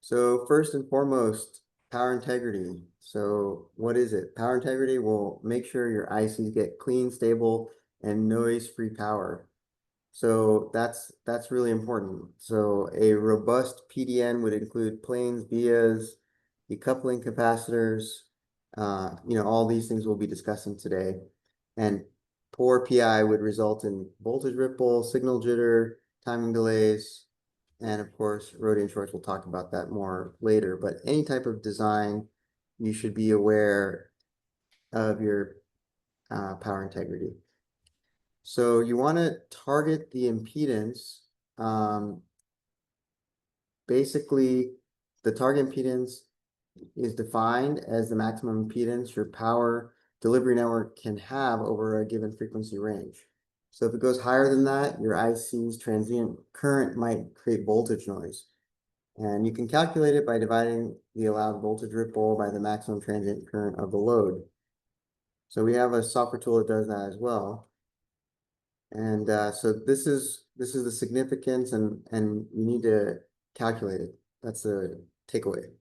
So first and foremost, power integrity. So what is it? Power integrity will make sure your ICs get clean, stable, and noise-free power. So that's really important. So a robust PDN would include planes, vias, decoupling capacitors. All these things we'll be discussing today. And poor PI would result in voltage ripple, signal jitter, timing delays, and of course, Rohde and Schwarz will talk about that more later. But any type of design, you should be aware of your power integrity. So you want to target the impedance. Basically, the target impedance is defined as the maximum impedance your power delivery network can have over a given frequency range. So if it goes higher than that, your IC's transient current might create voltage noise. And you can calculate it by dividing the allowed voltage ripple by the maximum transient current of the load. So we have a software tool that does that as well. And so this is the significance, and you need to calculate it. That's the takeaway.